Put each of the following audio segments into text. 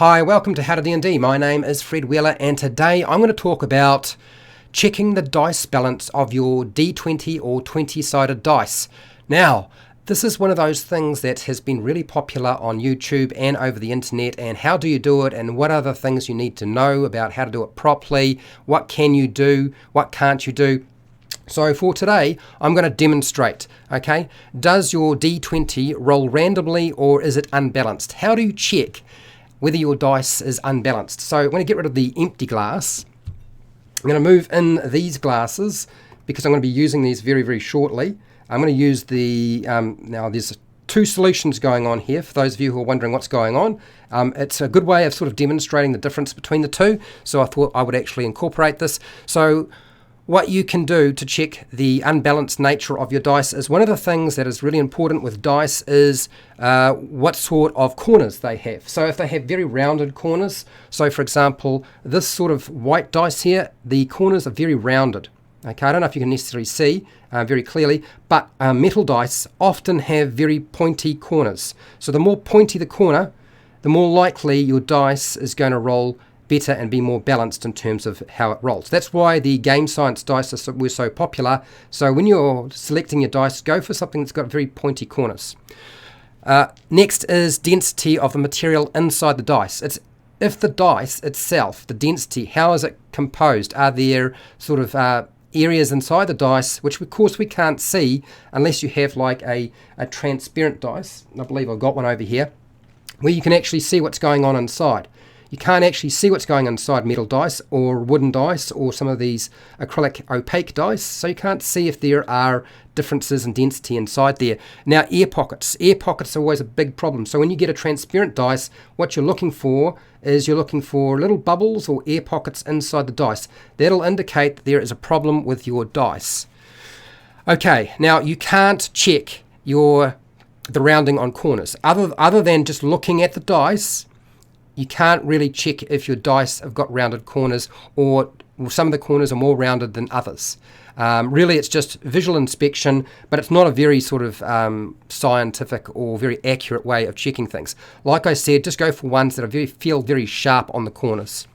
Hi, welcome to HowtoDandD. My name is Fred Wheeler and today I'm going to talk about checking the dice balance of your D20 or 20-sided dice. Now, this is one of those things that has been really popular on YouTube and over the internet, and how do you do it and what are the things you need to know about how to do it properly, what can you do, what can't you do. So for today, I'm going to demonstrate, okay? Does your D20 roll randomly or is it unbalanced? How do you check whether your dice is unbalanced? So I'm going to get rid of the empty glass. I'm going to move in these glasses because I'm going to be using these very, very shortly. I'm going to use the, now there's two solutions going on here for those of you who are wondering what's going on. It's a good way of sort of demonstrating the difference between the two, so I thought I would actually incorporate this. So what you can do to check the unbalanced nature of your dice is, one of the things that is really important with dice is what sort of corners they have. So if they have very rounded corners, so for example, this sort of white dice here, the corners are very rounded. Okay, I don't know if you can necessarily see very clearly, but metal dice often have very pointy corners. So the more pointy the corner, the more likely your dice is going to roll better and be more balanced in terms of how it rolls. That's why the game science dice were so popular. So when you're selecting your dice, go for something that's got very pointy corners. Next is density of the material inside the dice. It's if the dice itself, the density, how is it composed? Are there sort of areas inside the dice, which of course we can't see unless you have like a transparent dice. I believe I've got one over here, where you can actually see what's going on inside. You can't actually see what's going on inside metal dice or wooden dice or some of these acrylic opaque dice, so you can't see if there are differences in density inside there. Now, air pockets. Air pockets are always a big problem. So when you get a transparent dice, what you're looking for is you're looking for little bubbles or air pockets inside the dice. That'll indicate that there is a problem with your dice. Okay, now you can't check the rounding on corners. Other than just looking at the dice, you can't really check if your dice have got rounded corners or some of the corners are more rounded than others. Really, it's just visual inspection, but it's not a very sort of scientific or very accurate way of checking things. Like I said, just go for ones that feel very sharp on the corners.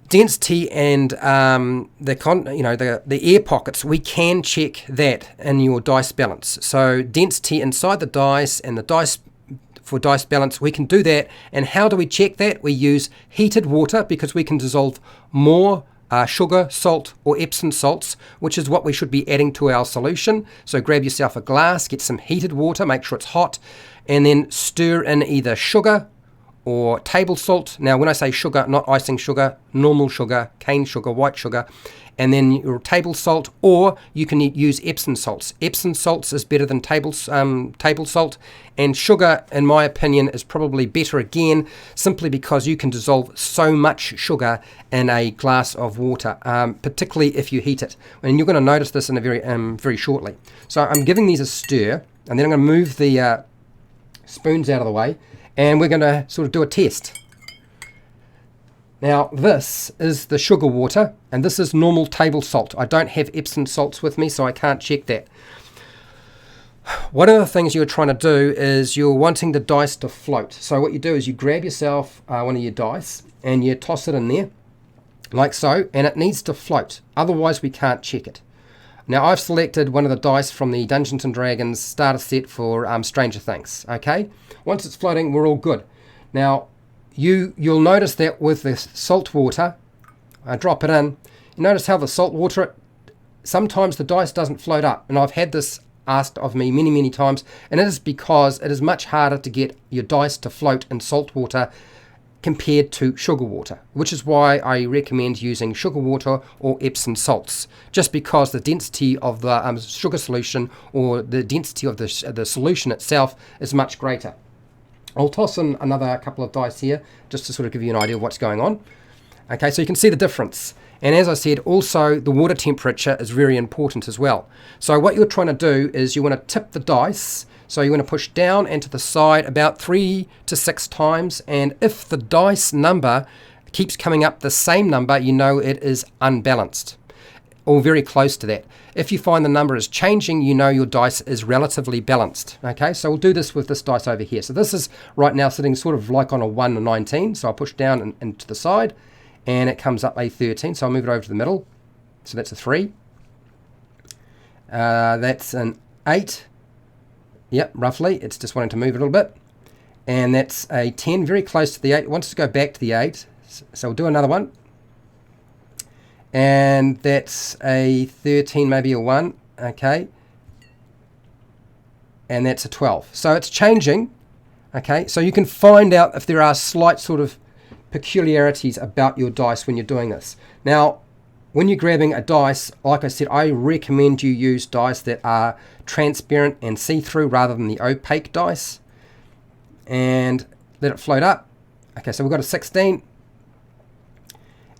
Density and the air pockets, we can check that in your dice balance. So density inside the dice and the dice for dice balance, we can do that. And how do we check that? We use heated water because we can dissolve more sugar, salt, or Epsom salts, which is what we should be adding to our solution. So grab yourself a glass, get some heated water, make sure it's hot, and then stir in either sugar or table salt. Now, when I say sugar, not icing sugar, normal sugar, cane sugar, white sugar, and then your table salt, or you can use Epsom salts. Epsom salts is better than table salt, and sugar, in my opinion, is probably better again, simply because you can dissolve so much sugar in a glass of water, particularly if you heat it. And you're going to notice this in a very shortly. So I'm giving these a stir, and then I'm going to move the spoons out of the way, and we're going to sort of do a test. Now, this is the sugar water, and this is normal table salt. I don't have Epsom salts with me, so I can't check that. One of the things you're trying to do is you're wanting the dice to float. So what you do is you grab yourself one of your dice, and you toss it in there, like so, and it needs to float. Otherwise, we can't check it. Now, I've selected one of the dice from the Dungeons & Dragons starter set for Stranger Things, okay? Once it's floating, we're all good. Now, You'll notice that with the salt water, I drop it in, you notice how the salt water, sometimes the dice doesn't float up. And I've had this asked of me many, many times, and it is because it is much harder to get your dice to float in salt water compared to sugar water, which is why I recommend using sugar water or Epsom salts, just because the density of the sugar solution or the density of the solution itself is much greater. I'll toss in another couple of dice here just to sort of give you an idea of what's going on. Okay, so you can see the difference. And as I said, also the water temperature is very important as well. So what you're trying to do is you want to tip the dice. So you want to push down and to the side about 3 to 6 times. And if the dice number keeps coming up the same number, you know it is unbalanced. or very close to that. If you find the number is changing, you know your dice is relatively balanced. Okay, so we'll do this with this dice over here. So this is right now sitting sort of like on a 1 or 19. So I'll push down and to the side, and it comes up a 13. So I'll move it over to the middle. So that's a 3. That's an 8. Yep, roughly. It's just wanting to move a little bit. And that's a 10, very close to the 8. It wants to go back to the 8. So we'll do another one. And that's a 13, maybe a 1. Okay. And that's a 12. So it's changing. Okay. So you can find out if there are slight sort of peculiarities about your dice when you're doing this. Now, when you're grabbing a dice, like I said, I recommend you use dice that are transparent and see-through rather than the opaque dice. And let it float up. Okay, so we've got a 16.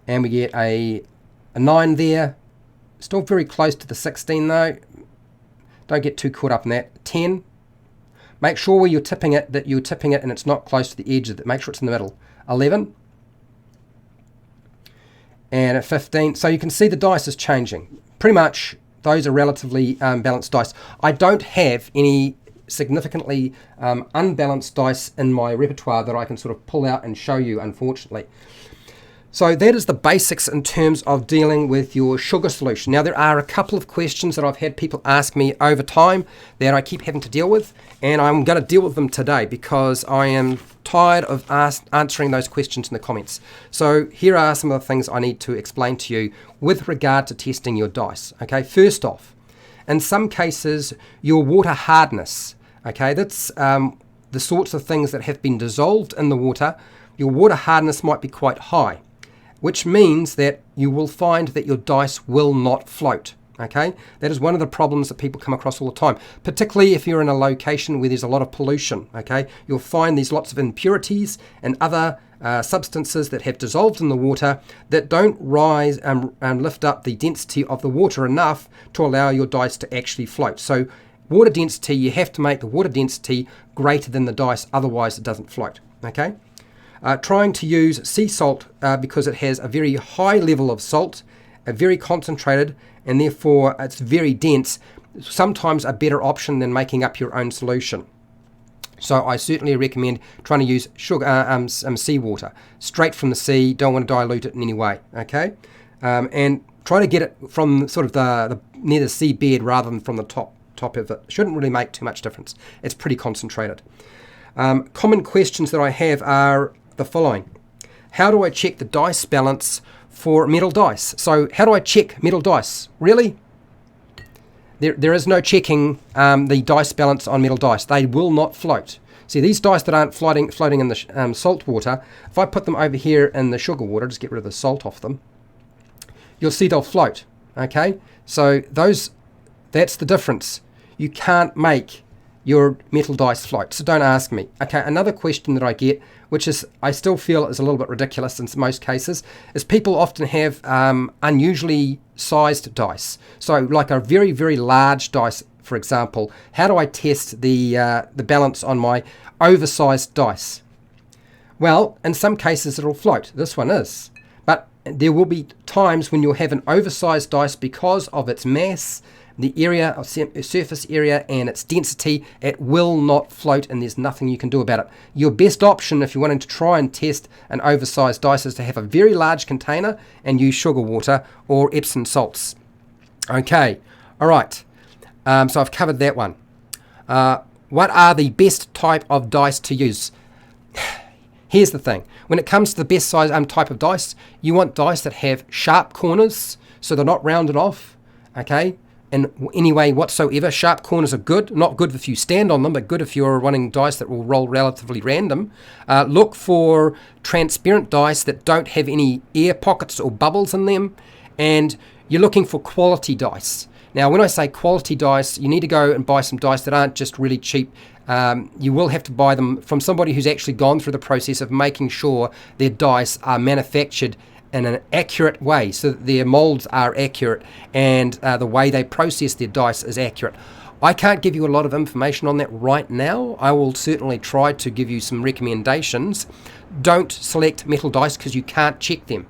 And we get a 9 there. Still very close to the 16 though. Don't get too caught up in that. 10. Make sure when you're tipping it that you're tipping it and it's not close to the edge of it. Make sure it's in the middle. 11. And at 15. So you can see the dice is changing. Pretty much those are relatively balanced dice. I don't have any significantly unbalanced dice in my repertoire that I can sort of pull out and show you, unfortunately. So that is the basics in terms of dealing with your sugar solution. Now, there are a couple of questions that I've had people ask me over time that I keep having to deal with, and I'm going to deal with them today because I am tired of answering those questions in the comments. So here are some of the things I need to explain to you with regard to testing your dice. Okay, first off, in some cases, your water hardness, okay, that's the sorts of things that have been dissolved in the water. Your water hardness might be quite high, which means that you will find that your dice will not float. Okay, that is one of the problems that people come across all the time, particularly if you're in a location where there's a lot of pollution. Okay, you'll find there's lots of impurities and other substances that have dissolved in the water that don't rise and lift up the density of the water enough to allow your dice to actually float. So water density, you have to make the water density greater than the dice, otherwise it doesn't float. Okay. Trying to use sea salt because it has a very high level of salt, very concentrated, and therefore it's very dense, sometimes a better option than making up your own solution. So I certainly recommend trying to use sugar, seawater, straight from the sea. Don't want to dilute it in any way, okay? And try to get it from sort of the near the seabed rather than from the top of it. Shouldn't really make too much difference. It's pretty concentrated. Common questions that I have are the following. How do I check the dice balance for metal dice? So how do I check metal dice? Really? There is no checking the dice balance on metal dice. They will not float. See, these dice that aren't floating in the salt water, if I put them over here in the sugar water, just get rid of the salt off them, you'll see they'll float. Okay? So that's the difference. You can't make your metal dice float, so don't ask me. Okay, another question that I get, which is I still feel is a little bit ridiculous in most cases, is people often have unusually sized dice. So like a very, very large dice, for example. How do I test the balance on my oversized dice? Well, in some cases it'll float. This one is. But there will be times when you'll have an oversized dice because of its mass, the area of surface area and its density. It will not float and there's nothing you can do about it. Your best option if you're wanting to try and test an oversized dice is to have a very large container and use sugar water or Epsom salts. Okay, all right. So I've covered that one. What are the best type of dice to use? Here's the thing. When it comes to the best size type of dice, you want dice that have sharp corners so they're not rounded off. Okay. In any way whatsoever. Sharp corners are good. Not good if you stand on them, but good if you're running dice that will roll relatively random. Look for transparent dice that don't have any air pockets or bubbles in them. And you're looking for quality dice. Now, when I say quality dice, you need to go and buy some dice that aren't just really cheap. You will have to buy them from somebody who's actually gone through the process of making sure their dice are manufactured in an accurate way, so that their molds are accurate and the way they process their dice is accurate. I can't give you a lot of information on that right now. I will certainly try to give you some recommendations. Don't select metal dice because you can't check them.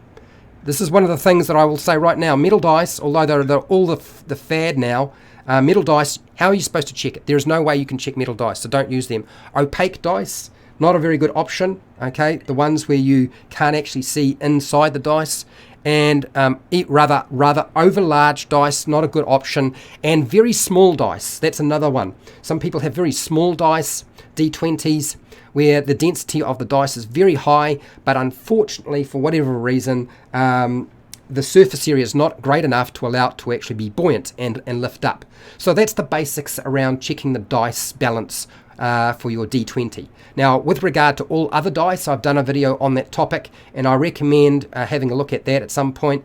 This is one of the things that I will say right now. Metal dice, although they're all the fad now, metal dice, how are you supposed to check it? There is no way you can check metal dice, so don't use them. Opaque dice, not a very good option, okay? The ones where you can't actually see inside the dice. And rather over large dice, not a good option. And very small dice, that's another one. Some people have very small dice, D20s, where the density of the dice is very high, but unfortunately, for whatever reason, the surface area is not great enough to allow it to actually be buoyant and lift up. So that's the basics around checking the dice balance for your D20. Now, with regard to all other dice, I've done a video on that topic, and I recommend having a look at that at some point.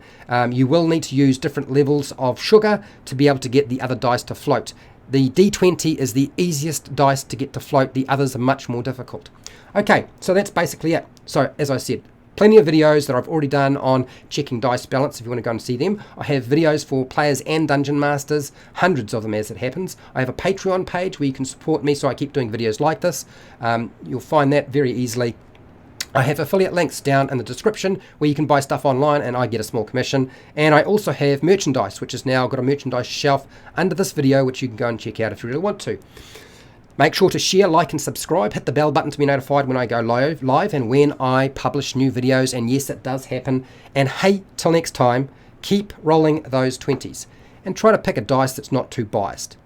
You will need to use different levels of sugar to be able to get the other dice to float. The D20 is the easiest dice to get to float. The others are much more difficult. Okay, so that's basically it. So, as I said, plenty of videos that I've already done on checking dice balance if you want to go and see them. I have videos for players and dungeon masters, hundreds of them as it happens. I have a Patreon page where you can support me so I keep doing videos like this. You'll find that very easily. I have affiliate links down in the description where you can buy stuff online and I get a small commission. And I also have merchandise, which has now got a merchandise shelf under this video, which you can go and check out if you really want to. Make sure to share, like and subscribe. Hit the bell button to be notified when I go live and when I publish new videos. And yes, it does happen. And hey, till next time, keep rolling those 20s and try to pick a dice that's not too biased.